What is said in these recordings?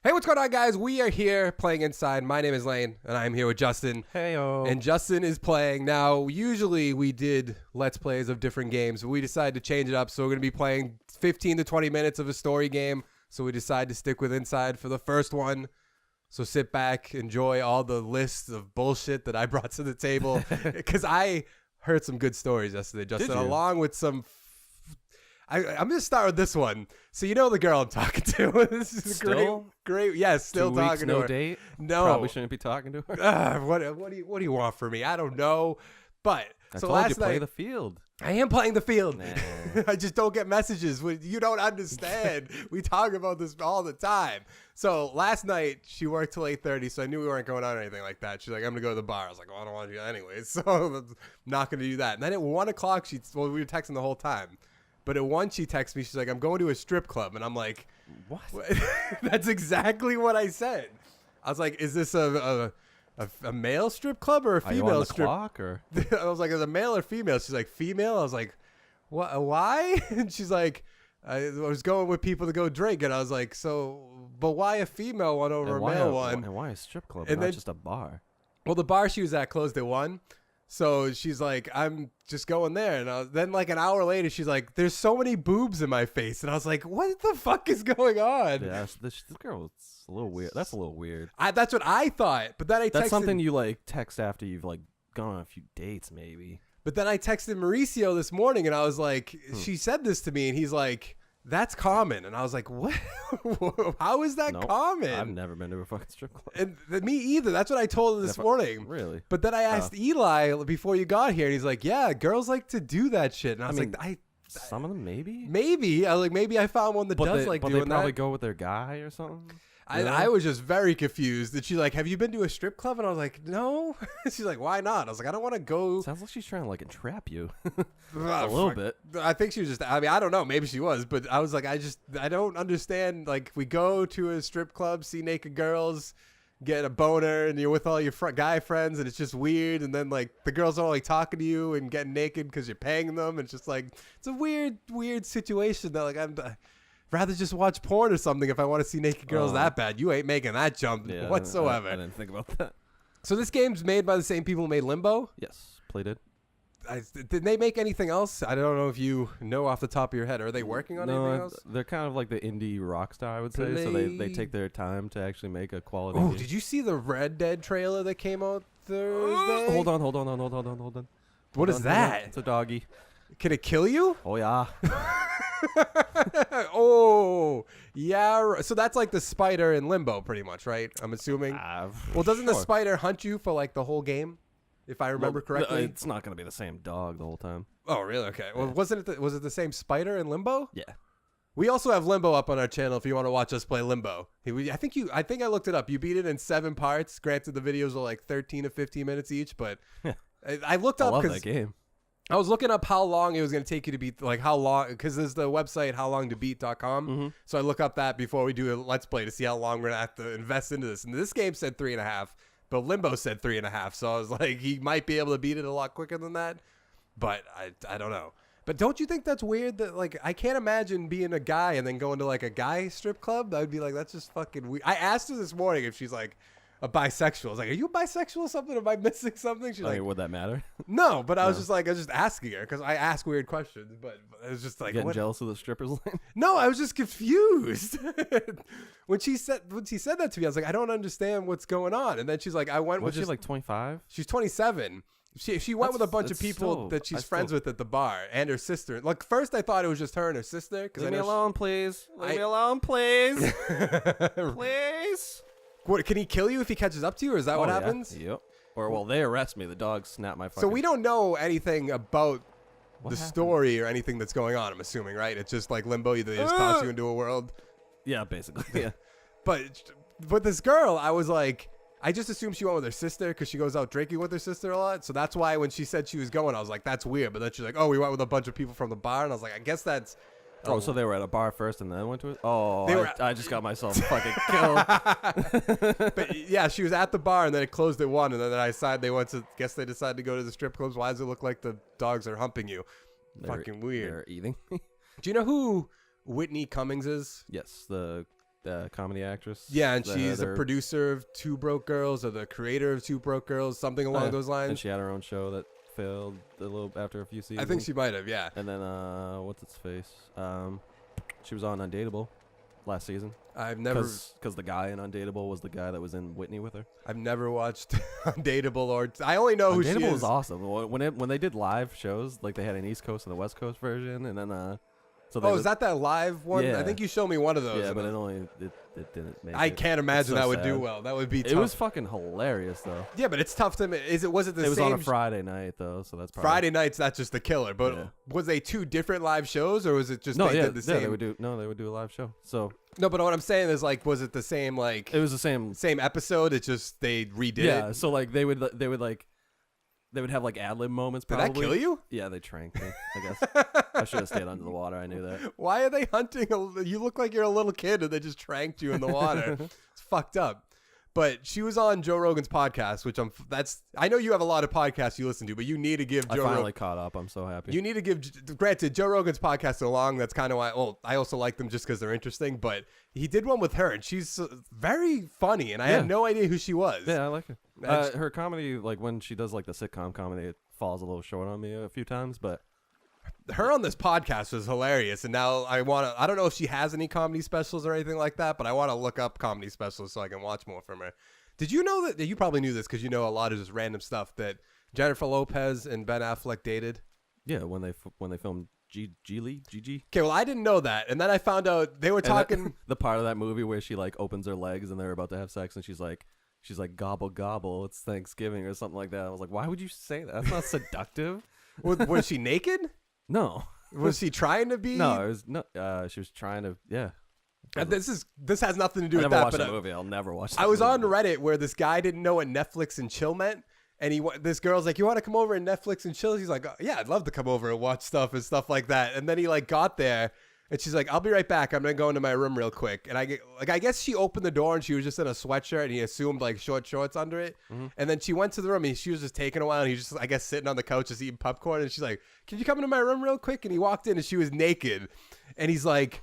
Hey, what's going on, guys? We are here playing Inside. My name is Lane, and I'm here with Justin. Heyo. And Justin is playing. Now, usually we did Let's Plays of different games, but we decided to change it up. So we're going to be playing 15 to 20 minutes of a story game. So we decided to stick with Inside for the first one. So sit back, enjoy all the lists of bullshit that I brought to the table. Because I heard some good stories yesterday, Justin, along with some... I'm going to start with this one. So you know the girl I'm talking to. This is Still? great. Yes, still 2 talking weeks, to no her. date. No. Probably shouldn't be talking to her. What do you want from me? I don't know. But I so told last you play night the field. I am playing the field. Nah. I just don't get messages. You don't understand. We talk about this all the time. So last night she worked till 8:30, so I knew we weren't going out or anything like that. She's like, "I'm gonna go to the bar." I was like, "Well, I don't want to do that anyways, so I'm not gonna do that." And then at 1 o'clock, we were texting the whole time. But at 1, she texts me. She's like, "I'm going to a strip club," and I'm like, What? That's exactly what I said. I was like, "Is this a male strip club or a Are you on female the strip?" clock or? I was like, "Is it male or female?" She's like, "Female." I was like, "What? Why?" And she's like, "I was going with people to go drink," and I was like, "So, but why a female one over And a male one?" And why a strip club And and then- not just a bar? Well, the bar she was at closed at 1. So she's like, "I'm just going there." And then like an hour later, she's like, "There's so many boobs in my face." And I was like, "What the fuck is going on?" Yeah, this girl is a little weird. That's a little weird. That's what I thought. But then I texted, That's something you like text after you've like gone on a few dates, maybe. But then I texted Mauricio this morning, and I was like, she said this to me, and he's like, "That's common." And I was like, "What? How is that Nope. common?" I've never been to a fucking strip club. And me either. That's what I told him this morning. Really? But then I asked Eli before you got here, and he's like, "Yeah, girls like to do that shit." And I was mean, like, Some of them maybe. maybe. I was like, maybe I found one that does like but doing they probably that. go with their guy or something. I was just very confused. That she's like, "Have you been to a strip club?" And I was like, "No." She's like, "Why not?" I was like, "I don't want to go." Sounds like she's trying to like entrap you A a little bit. I think she was just, I mean, I don't know. Maybe she was, but I was like, I don't understand. Like, we go to a strip club, see naked girls, get a boner, and you're with all your guy friends, and it's just weird. And then, like, the girls are like talking to you and getting naked because you're paying them. It's just like, it's a weird situation that, like, I'd rather just watch porn or something if I want to see naked girls that bad. You ain't making that jump Yeah, whatsoever. I didn't think about that. So this game's made by the same people who made Limbo. Yes, played it. Did they make anything else? I don't know if you know off the top of your head. Are they working on anything else? They're kind of like the indie rock star, I would say. So they take their time to actually make a quality. Oh, game. did you see the Red Dead trailer that came out Thursday? Hold on. What is that? It's a doggy. Can it kill you? Oh yeah. Oh, yeah. So that's like the spider in Limbo, pretty much, right? I'm assuming. Well, doesn't the sure. spider hunt you for like the whole game? If I remember correctly. It's not gonna be the same dog the whole time. Oh, really? Okay. Well, Yeah. was it the same spider in Limbo? Yeah. We also have Limbo up on our channel if you want to watch us play Limbo. I think I looked it up. You beat it in 7 parts. Granted, the videos are like 13 to 15 minutes each, but I looked I up love because that game. I was looking up how long it was going to take you to beat, like how long, because there's the website howlongtobeat.com. Mm-hmm. So I look up that before we do a Let's Play to see how long we're going to have to invest into this. And this game said 3.5, but Limbo said 3.5. So I was like, he might be able to beat it a lot quicker than that. But I don't know. But don't you think that's weird that, like, I can't imagine being a guy and then going to like a guy strip club? I would be like, that's just fucking weird. I asked her this morning if she's like a bisexual. I was like, are you bisexual or something? Am I missing something? She's I like, mean, would that matter? no, but I was No. just asking her because I ask weird questions, but it was just like, Getting what? jealous of the strippers line? No, I was just confused. when she said that to me, I was like, I don't understand what's going on. And then she's like, I went Was with she just, like 25? she's 27. She went with a bunch of That's people still- that she's I friends still- with at the bar and her sister. Like first, I thought it was just her and her sister because I Leave me know alone, please. I- Leave me alone, please. she- Please. What, can he kill you if he catches up to you, or is that what Oh, yeah. happens? Yep. Or well, they arrest me. The dog snapped my fucking. So we don't know anything about What the happened? story or anything that's going on. I'm assuming, right? It's just like Limbo. They just toss you into a world. Yeah, basically. Yeah. But this girl, I was like, I just assumed she went with her sister because she goes out drinking with her sister a lot. So that's why when she said she was going, I was like, that's weird. But then she's like, oh, we went with a bunch of people from the bar. And I was like, I guess that's. Oh, so they were at a bar first and then went to it? Oh, They were- I just got myself fucking killed. But yeah, she was at the bar and then it closed at 1. And then I decided they decided to go to the strip clubs. Why does it look like the dogs are humping you? Fucking weird. They're eating. Do you know who Whitney Cummings is? Yes, the comedy actress. Yeah, and that she's had a her- producer of Two Broke Girls or the creator of Two Broke Girls, something along yeah. those lines. And she had her own show that failed a little after a few seasons. I think she might have, yeah. And then what's its face? She was on Undateable last season. I've never Because the guy in Undateable was the guy that was in Whitney with her. watched Undateable or I only know who she Undateable is. was awesome. When they did live shows, like they had an East Coast and a West Coast version, and then so they Oh, is that live one? I Yeah. think you showed me one of those. yeah, and but it didn't make I it. can't imagine so that would do sad. well. That would be tough. It was fucking hilarious though. Yeah, but it's tough to. Was it the It was same? on a Friday night though, so that's probably Friday nights. That's just the killer. But Yeah. was they two different live shows, or was it just no, they yeah, did the same? they would do a live show. So No, but what I'm saying is like, was it the same like it was the same. same episode? It's just they redid Yeah, it. so like they would have like ad lib moments. Did Probably. that kill you? Yeah, they tranked me. I guess I should have stayed under the water. I knew that. Why are they hunting? You look like you're a little kid, and they just tranked you in the water. It's fucked up. But she was on Joe Rogan's podcast, which I know you have a lot of podcasts you listen to, but you need to give I Joe finally Rogan. caught up. I'm so happy. You need to give. Granted, Joe Rogan's podcast is long. That's kind of why. Well, I also like them just because they're interesting. But he did one with her, and she's very funny, and I had Yeah. no idea who she was. Yeah, I like it. That's- Her comedy, like when she does like the sitcom comedy, it falls a little short on me a few times, but Her on this podcast was hilarious, and now I don't know if she has any comedy specials or anything like that, but I want to look up comedy specials so I can watch more from her. Did you know that you probably knew this because you know a lot of just random stuff that Jennifer Lopez and Ben Affleck dated? yeah, when they filmed Gigi. Okay, well I didn't know that, and then I found out they were And talking. the part of that movie where she like opens her legs and they're about to have sex and she's like gobble gobble, it's Thanksgiving or something like that. I was like, why would you say that? That's not seductive. Was she naked? No. Was she trying to be? No, it was no. She was trying to. Yeah. This has nothing to do I with never that. watched But the movie. I'll never watch. I was that on movie. Reddit where this guy didn't know what Netflix and chill meant, and this girl's like, "You want to come over and Netflix and chill?" He's like, "Yeah, I'd love to come over and watch stuff and stuff like that." And then he like got there, and she's like, "I'll be right back. I'm gonna go into my room real quick." And I guess she opened the door and she was just in a sweatshirt, and he assumed like short shorts under it. Mm-hmm. And then she went to the room and she was just taking a while, and he was just I guess sitting on the couch just eating popcorn, and she's like, "Can you come into my room real quick?" And he walked in and she was naked, and he's like,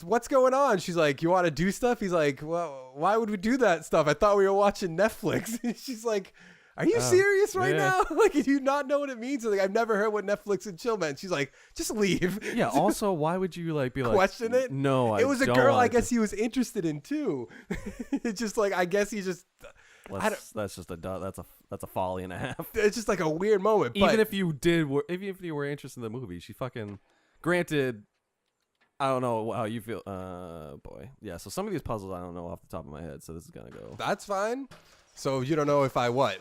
What's going on? She's like, "You want to do stuff?" He's like, "Well, why would we do that stuff? I thought we were watching Netflix." She's like, "Are you serious right yeah. now? Like, do you not know what it means?" Like, I've never heard what Netflix and chill meant. She's like, "Just leave." Yeah. Also, why would you like be like Question it? No, It was a don't girl I want guess he was interested in too. It's just like I guess he just. That's just that's a folly and a half. It's just like a weird moment. Even But if you were interested in the movie, she fucking. Granted, I don't know how you feel. Boy, yeah. So some of these puzzles I don't know off the top of my head. So this is gonna go. that's fine. So you don't know if I what?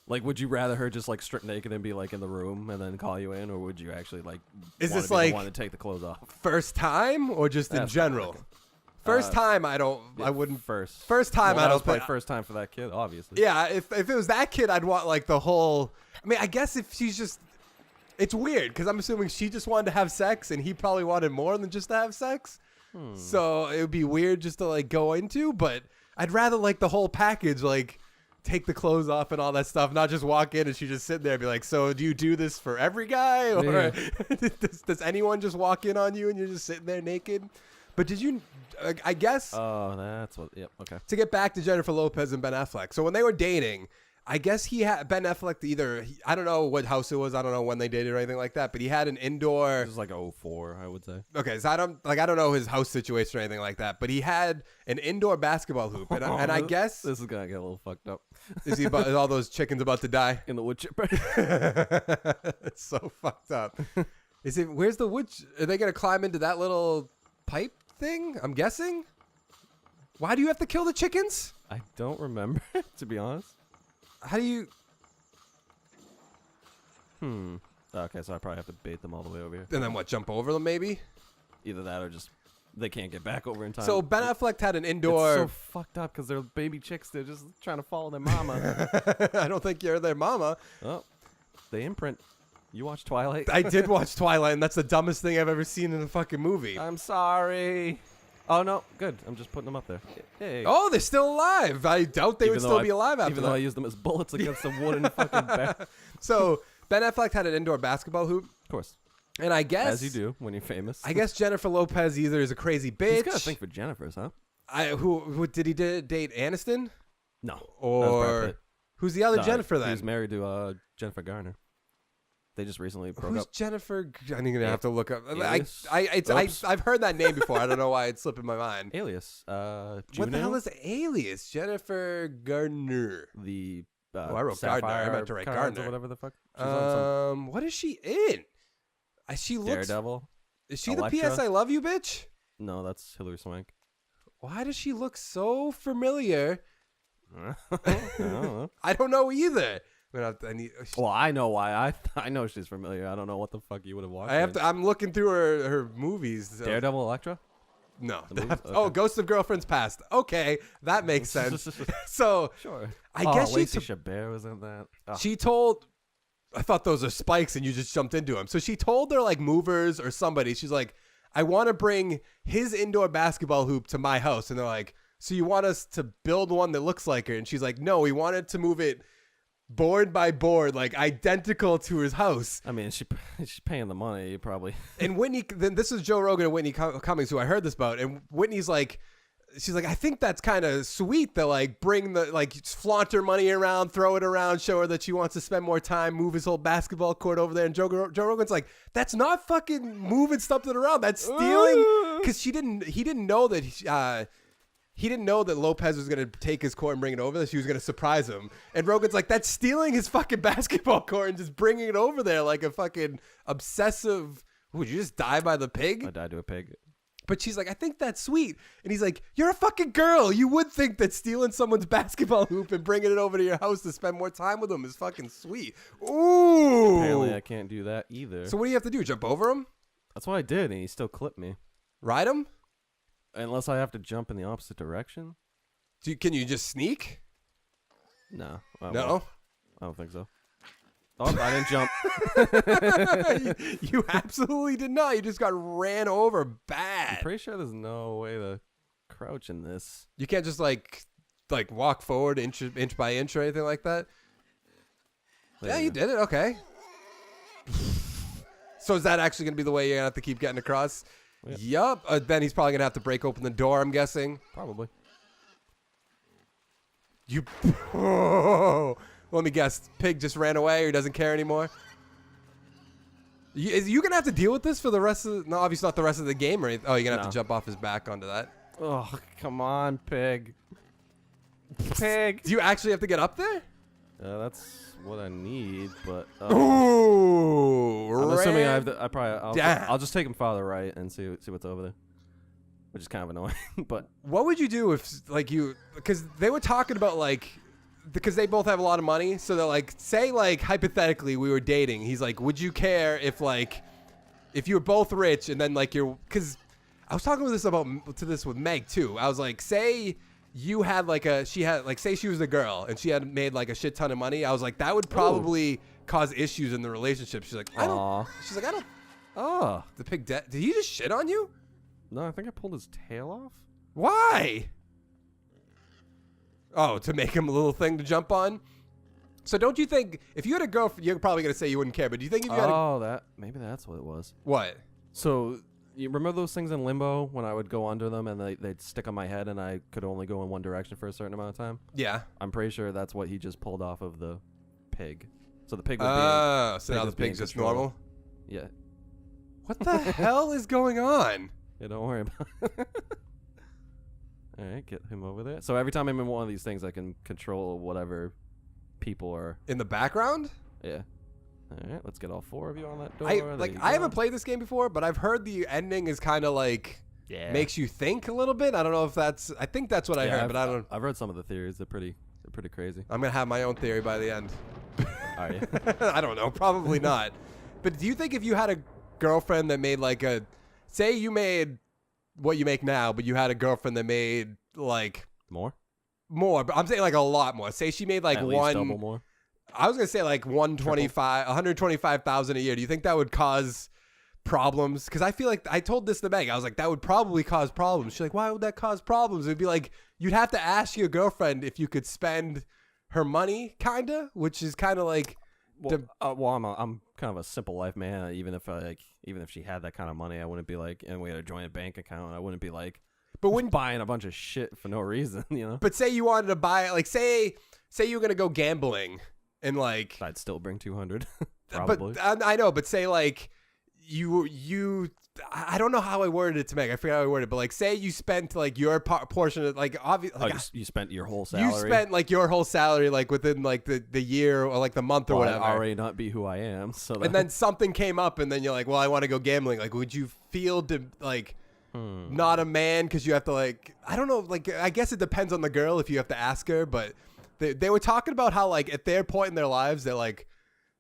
Like, would you rather her just like strip naked and be like in the room and then call you in, or would you actually like? Is wanna this be the like- one to take the clothes off? First time or just in That's general? fine, okay. First time, I wouldn't. First. First time, Well, I that don't was probably think. first time for that kid, obviously. Yeah, if it was that kid, I'd want like the whole. I mean, I guess if she's just, it's weird because I'm assuming she just wanted to have sex and he probably wanted more than just to have sex. So it would be weird just to like go into, but I'd rather like the whole package, like take the clothes off and all that stuff, not just walk in and she just sit there and be like, "So do you do this for every guy, or Yeah. does anyone just walk in on you and you're just sitting there naked?" But did you? I guess. Oh, that's what. Yep. Okay. To get back to Jennifer Lopez and Ben Affleck. So when they were dating, I guess he had Ben Affleck I don't know what house it was. I don't know when they dated or anything like that, but he had an indoor. This is like 04, I would say. Okay, so I don't know his house situation or anything like that, but he had an indoor basketball hoop, and I guess This is gonna get a little fucked up is all those chickens about to die? in the wood chipper. It's so fucked up. Where's the wood? Are they gonna climb into that little pipe thing? I'm guessing. Why do you have to kill the chickens? I don't remember, to be honest. How do you? Okay, so I probably have to bait them all the way over here. And then what? Jump over them maybe? Either that or just they can't get back over in time. So Ben Affleck had an it's indoor. so fucked up because they're baby chicks. They're just trying to follow their mama. I don't think you're their mama. Oh, they imprint. You watch Twilight? I did watch Twilight, and that's the dumbest thing I've ever seen in a fucking movie. I'm sorry. Oh no, good. I'm just putting them up there. Hey. Oh, they're still alive. I doubt they would still be alive after Even though I that. used them as bullets against the wooden fucking bear. Of So Ben Affleck had an indoor basketball hoop, course. And I guess As you do when you're famous. I guess Jennifer Lopez either is a crazy bitch. He's got a thing for Jennifer's, huh? Who did he date Aniston? No. That was Brad Or Pitt. who's the other No, Jennifer He then? was married to Jennifer Garner. They just recently broke Who's up. Jennifer? I'm gonna have to look up. Alias? I've heard that name before. I don't know why it's slipping my mind. Alias. What the Juno, hell is Alias? Jennifer Gardner. the I wrote Gardner. I meant to write Cards Gardner. or whatever the fuck. She's on What is she in? She some looks. Daredevil. Is she Elektra? the P.S. I Love You bitch? No, that's Hilary Swank. Why does she look so familiar? I don't know. I don't know either. I need. Well, I know why. I know she's familiar. I don't know what the fuck you would have watched. I have to. I'm looking through her movies. So. Daredevil, Elektra. No. The movies? Oh, Okay. Ghost of Girlfriend's Past. Okay, that makes sense. So Sure. I guess Lacey Chabert was in that. Oh. she told. I thought those are spikes, and you just jumped into them. So she told their like movers or somebody. She's like, I want to bring his indoor basketball hoop to my house, and they're like, so you want us to build one that looks like her? And she's like, no, we wanted to move it board by board, like identical to his house. I mean, she's paying the money. You probably. And Whitney, then this is Joe Rogan and Whitney Cummings, who I heard this about. And Whitney's like, she's like, I think that's kind of sweet to like bring the, like flaunt her money around, throw it around, show her that she wants to spend more time, move his whole basketball court over there. And Joe Rogan's like, that's not fucking moving something around. That's stealing. Because he didn't know that he didn't know that Lopez was going to take his court and bring it over there. She was going to surprise him. And Rogan's like, that's stealing his fucking basketball court and just bringing it over there like a fucking obsessive. Would you just die by the pig? I died to a pig. But she's like, I think that's sweet. And he's like, you're a fucking girl. You would think that stealing someone's basketball hoop and bringing it over to your house to spend more time with them is fucking sweet. Ooh. Apparently, I can't do that either. So what do you have to do? Jump over him? That's what I did, and he still clipped me. Ride him? Unless I have to jump in the opposite direction. Can you just sneak? No. No? I don't think so. Oh, I didn't jump. You absolutely did not. You just got ran over I'm bad. pretty sure there's no way to crouch in this. You can't just like walk forward inch by inch or anything like that. There Yeah, we you go. did it. Okay. So is that actually gonna be the way you're gonna have to keep getting across? Yep. Yup. Then he's probably gonna have to break open the door. I'm guessing. Probably. You. Oh, let me guess. Pig just ran away or he doesn't care anymore. Is you gonna have to deal with this for the rest of? No, obviously not the rest of the game or anything. Oh, you're gonna have No. to jump off his back onto that. Oh, come on, pig. Pig. Do you actually have to get up there? That's what I need, but Ooh, I'm assuming I have ran to. down. I'll just take him farther right and see what's over there, which is kind of annoying. But What would you do if, like, because they were talking about, like, because they both have a lot of money. So they're like, say, like, hypothetically, we were dating. He's like, would you care if, like, if you were both rich and then, like, because I was talking to this with Meg, too. I was like, say you had, like, say she was a girl and she had made, like, a shit ton of money. I was like, that would probably cause issues in the relationship. She's like, I don't. Aw. She's like, I don't. oh The pig dead. Did he just shit on you? no, I think I pulled his tail off. Why? Oh, to make him a little thing to jump on? So don't you think, if you had a girlfriend, you're probably going to say you wouldn't care, but do you think if you had a... Oh, maybe that's what it was. What? So you remember those things in Limbo when I would go under them and they'd stick on my head and I could only go in one direction for a certain amount of time? Yeah. I'm pretty sure that's what he just pulled off of the pig. So the pig was Oh, so pig now the was being pig's just controlled. normal? yeah. What the hell is going on? Yeah, don't worry about it. All right, get him over there. So every time I'm in one of these things, I can control whatever people are. In the background? Yeah. All right, let's get all four of you on that door. I haven't played this game before, but I've heard the ending is kind of like, makes you think a little bit. I don't know if I think that's what I heard, but I don't. I've read some of the theories. They're pretty crazy. I'm going to have my own theory by the end. Are you? I don't know. Probably not. But do you think if you had a girlfriend that made like say you made what you make now, but you had a girlfriend that made like More? but I'm saying like a lot more. Say she made like At least double more. I was going to say like 125,000 a year. Do you think that would cause problems? Because I feel like I told this to Meg. I was like, that would probably cause problems. She's like, why would that cause problems? It'd be like, you'd have to ask your girlfriend if you could spend her money, kind of, which is kind of like, Well, I'm kind of a simple life man. Even if she had that kind of money, I wouldn't be like, and we had a joint bank account, I wouldn't be like, But when buying a bunch of shit for no reason, you know. But say you wanted to buy, like, say you're gonna go gambling, and like, I'd still bring 200, probably. but I know, but say like you, I don't know how I worded it to make. I forget how I worded it, but like, say you spent like your portion of like obviously, like, you spent your whole salary. you spent like your whole salary like within like the year or like the month or Well, whatever. I'd already not be who I am, so. And then something came up, and then you're like, well, I want to go gambling. Like, would you feel like not a man because you have to like, I don't know, like, I guess it depends on the girl if you have to ask her, but they were talking about how like at their point in their lives they're like,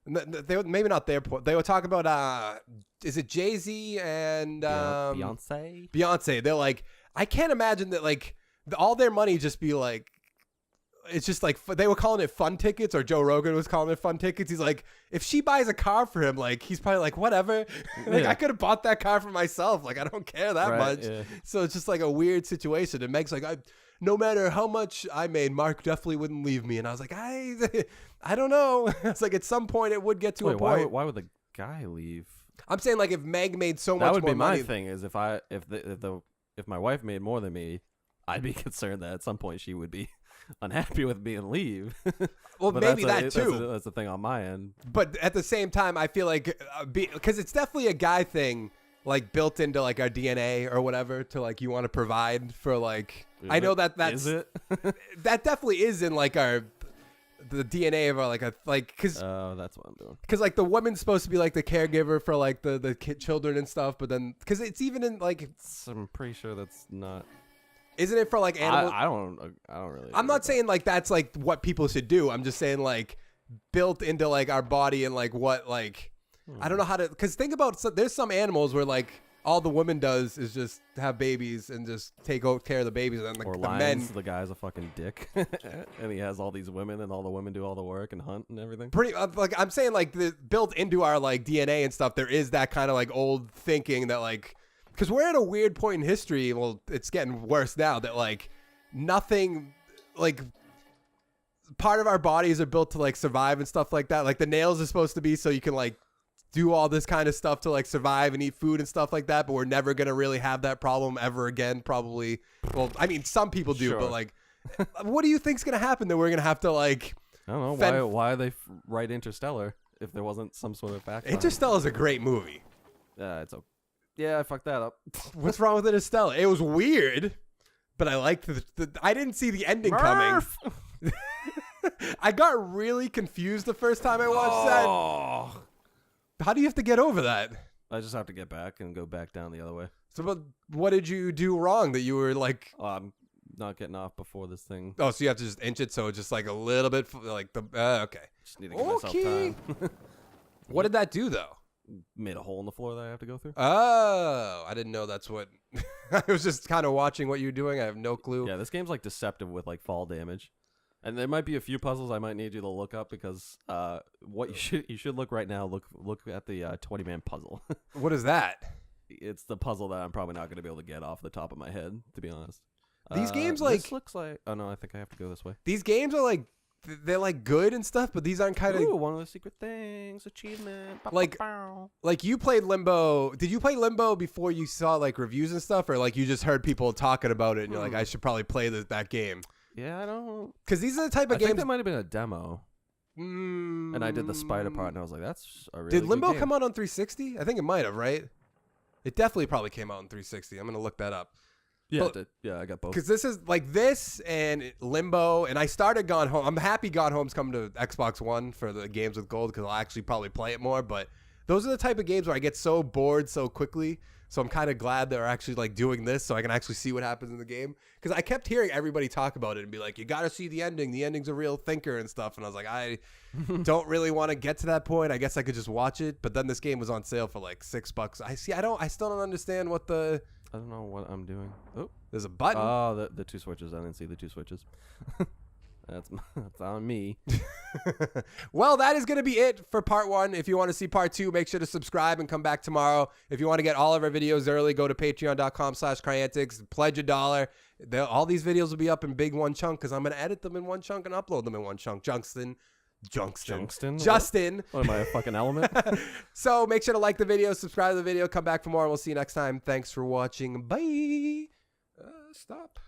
they maybe not their point, they were talking about is it Jay-Z and Beyonce. They're like, I can't imagine that like all their money just be like, it's just like they were calling it fun tickets, or Joe Rogan was calling it fun tickets. He's like, if she buys a car for him, like he's probably like, whatever. Like Yeah. I could have bought that car for myself. Like I don't care that Right, much. yeah. So it's just like a weird situation. And Meg's like, no matter how much I made, Mark definitely wouldn't leave me. And I was like, I don't know. It's like at some point it would get to a Wait, point. why would the guy leave? I'm saying like if Meg made so That much would more be my money, thing. Is if my wife made more than me, I'd be concerned that at some point she would be unhappy with me and leave. well, But maybe that's that too. That's the thing on my end. But at the same time, I feel like because it's definitely a guy thing, like built into like our DNA or whatever, to like you want to provide for like. I know that's Is it? that definitely is in like the DNA of our like because Oh, that's what I'm doing. like the woman's supposed to be like the caregiver for like the children and stuff, but then because it's even in like I'm pretty sure that's not. isn't it for like animals? I don't really. I'm not saying like that's like what people should do. I'm just saying like built into like our body and like what like I don't know how to, because think about there's some animals where like all the woman does is just have babies and just take care of the babies, and Or the lions, men the guy's a fucking dick, and he has all these women, and all the women do all the work and hunt and everything. pretty like I'm saying like the built into our like DNA and stuff. There is that kind of like old thinking that like, because we're at a weird point in history. Well, it's getting worse now that like nothing like part of our bodies are built to like survive and stuff like that. Like the nails are supposed to be so you can like do all this kind of stuff to like survive and eat food and stuff like that, but we're never gonna really have that problem ever again, probably. Well, I mean, some people do, Sure. but like, what do you think's gonna happen that we're gonna have to like? I don't know Fen- why they write Interstellar if there wasn't some sort of fact. behind it. Interstellar is a great movie. It's okay. Yeah, I fucked that up. What's wrong with Interstellar? It was weird, but I liked I didn't see the ending coming. I got really confused the first time I watched that. Oh, How do you have to get over that? I just have to get back and go back down the other way. So, but what did you do wrong that you were like? Oh, I'm not getting off before this thing. Oh, so you have to just inch it so it's just like a little bit like the. Okay. Just need to give myself Okay. time. What did that do though? Made a hole in the floor that I have to go through. Oh, I didn't know that's what. I was just kind of watching what you were doing. I have no clue. Yeah, this game's like deceptive with like fall damage, and there might be a few puzzles I might need you to look up because what you should look right now. Look at the 20-man puzzle. What is that? It's the puzzle that I'm probably not going to be able to get off the top of my head, to be honest. These games, this like- looks like. Oh no, I think I have to go this way. These games are like they're like good and stuff, but these aren't kind of Ooh, one of the secret things, achievement. Like- like you played Limbo. Did you play Limbo before you saw like reviews and stuff, or like you just heard people talking about it and you're like, I should probably play that game? Yeah, I don't. Because these are the type I of think games. that might have been a demo, and I did the spider part, and I was like, "That's a really Did good Limbo game. come out on 360? I think it might have, right? It definitely probably came out on 360. I'm gonna look that up. Yeah, Well, it did. Yeah, I got both. Because this is like this and Limbo, and I started Gone Home. I'm happy Gone Home's coming to Xbox One for the games with gold because I'll actually probably play it more. But those are the type of games where I get so bored so quickly. So I'm kind of glad they're actually like doing this so I can actually see what happens in the game. Because I kept hearing everybody talk about it and be like, you got to see the ending. The ending's a real thinker and stuff. And I was like, I don't really want to get to that point. I guess I could just watch it. But then this game was on sale for like $6. I still don't understand what I don't know what I'm doing. Oh, there's a button. oh, the two switches. I didn't see the two switches. that's on me. Well, that is going to be it for part 1. If you want to see part 2, make sure to subscribe and come back tomorrow. If you want to get all of our videos early, go to patreon.com/Cryantics, pledge $1. All these videos will be up in big one chunk because I'm going to edit them in one chunk and upload them in one chunk. Junkston, Junkston? Justin. What am I, a fucking element? So make sure to like the video, subscribe to the video, come back for more, and we'll see you next time. Thanks for watching. Bye. Stop.